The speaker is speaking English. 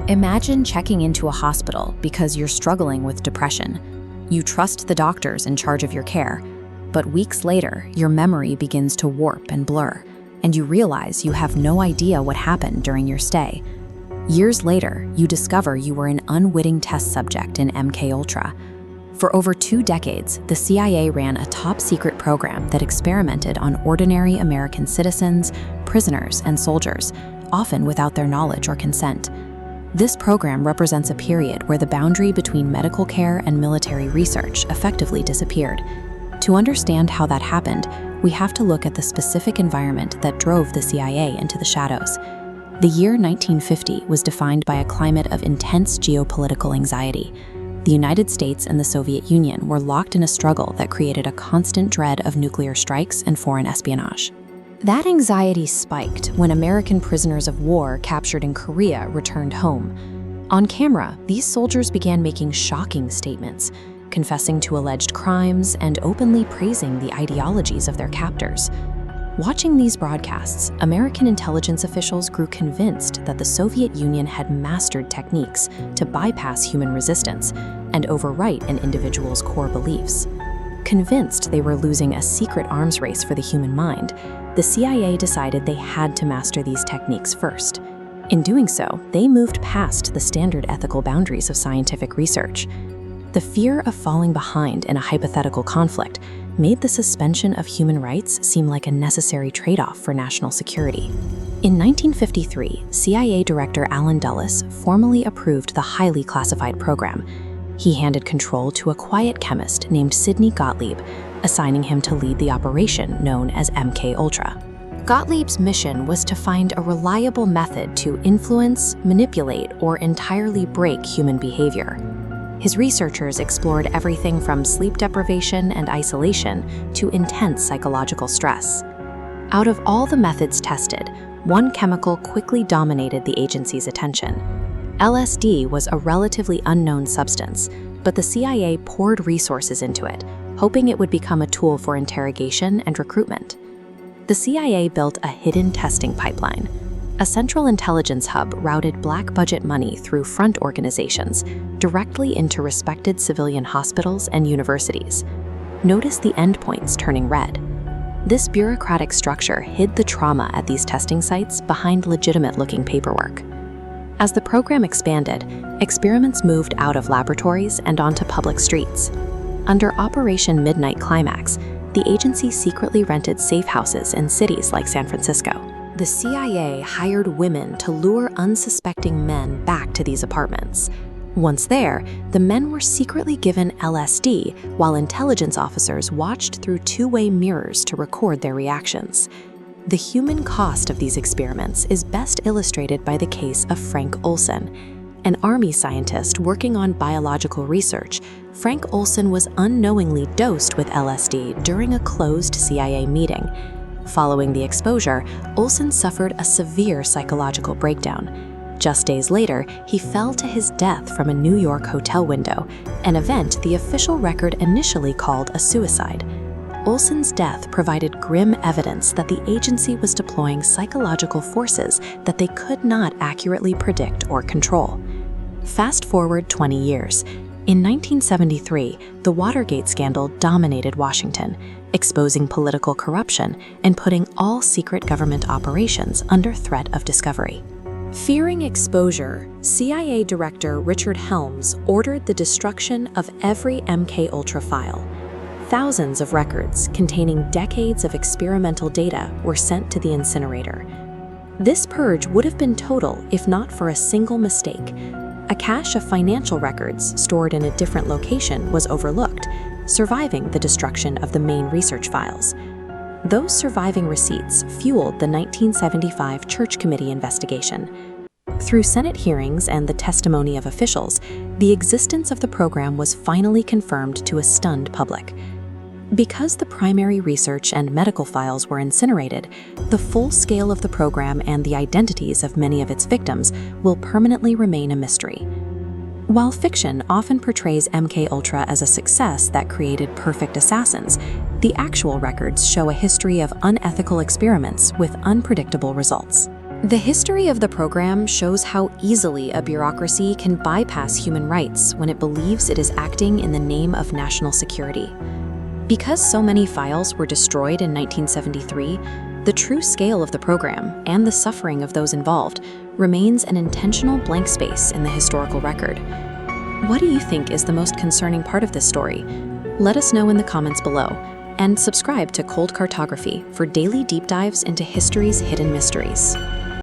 Imagine checking into a hospital because you're struggling with depression. You trust the doctors in charge of your care, but weeks later, your memory begins to warp and blur, and you realize you have no idea what happened during your stay. Years later, you discover you were an unwitting test subject in MKUltra. For over 2 decades, the CIA ran a top-secret program that experimented on ordinary American citizens, prisoners, and soldiers, often without their knowledge or consent. This program represents a period where the boundary between medical care and military research effectively disappeared. To understand how that happened, we have to look at the specific environment that drove the CIA into the shadows. The year 1950 was defined by a climate of intense geopolitical anxiety. The United States and the Soviet Union were locked in a struggle that created a constant dread of nuclear strikes and foreign espionage. That anxiety spiked when American prisoners of war captured in Korea returned home. On camera, these soldiers began making shocking statements, confessing to alleged crimes and openly praising the ideologies of their captors. Watching these broadcasts, American intelligence officials grew convinced that the Soviet Union had mastered techniques to bypass human resistance and overwrite an individual's core beliefs. Convinced they were losing a secret arms race for the human mind, the CIA decided they had to master these techniques first. In doing so, they moved past the standard ethical boundaries of scientific research. The fear of falling behind in a hypothetical conflict made the suspension of human rights seem like a necessary trade-off for national security. In 1953, CIA Director Allen Dulles formally approved the highly classified program. He handed control to a quiet chemist named Sidney Gottlieb, assigning him to lead the operation known as MKUltra. Gottlieb's mission was to find a reliable method to influence, manipulate, or entirely break human behavior. His researchers explored everything from sleep deprivation and isolation to intense psychological stress. Out of all the methods tested, one chemical quickly dominated the agency's attention. LSD was a relatively unknown substance, but the CIA poured resources into it, hoping it would become a tool for interrogation and recruitment. The CIA built a hidden testing pipeline. A central intelligence hub routed black-budget money through front organizations directly into respected civilian hospitals and universities. Notice the endpoints turning red. This bureaucratic structure hid the trauma at these testing sites behind legitimate-looking paperwork. As the program expanded, experiments moved out of laboratories and onto public streets. Under Operation Midnight Climax, the agency secretly rented safe houses in cities like San Francisco. The CIA hired women to lure unsuspecting men back to these apartments. Once there, the men were secretly given LSD while intelligence officers watched through two-way mirrors to record their reactions. The human cost of these experiments is best illustrated by the case of Frank Olson. An Army scientist working on biological research, Frank Olson was unknowingly dosed with LSD during a closed CIA meeting. Following the exposure, Olson suffered a severe psychological breakdown. Just days later, he fell to his death from a New York hotel window, an event the official record initially called a suicide. Olson's death provided grim evidence that the agency was deploying psychological forces that they could not accurately predict or control. Fast forward 20 years. In 1973, the Watergate scandal dominated Washington, exposing political corruption and putting all secret government operations under threat of discovery. Fearing exposure, CIA Director Richard Helms ordered the destruction of every MKUltra file. Thousands of records containing decades of experimental data were sent to the incinerator. This purge would have been total if not for a single mistake. A cache of financial records stored in a different location was overlooked, surviving the destruction of the main research files. Those surviving receipts fueled the 1975 Church Committee investigation. Through Senate hearings and the testimony of officials, the existence of the program was finally confirmed to a stunned public. Because the primary research and medical files were incinerated, the full scale of the program and the identities of many of its victims will permanently remain a mystery. While fiction often portrays MKUltra as a success that created perfect assassins, the actual records show a history of unethical experiments with unpredictable results. The history of the program shows how easily a bureaucracy can bypass human rights when it believes it is acting in the name of national security. Because so many files were destroyed in 1973, the true scale of the program and the suffering of those involved remains an intentional blank space in the historical record. What do you think is the most concerning part of this story? Let us know in the comments below, and subscribe to Cold Cartography for daily deep dives into history's hidden mysteries.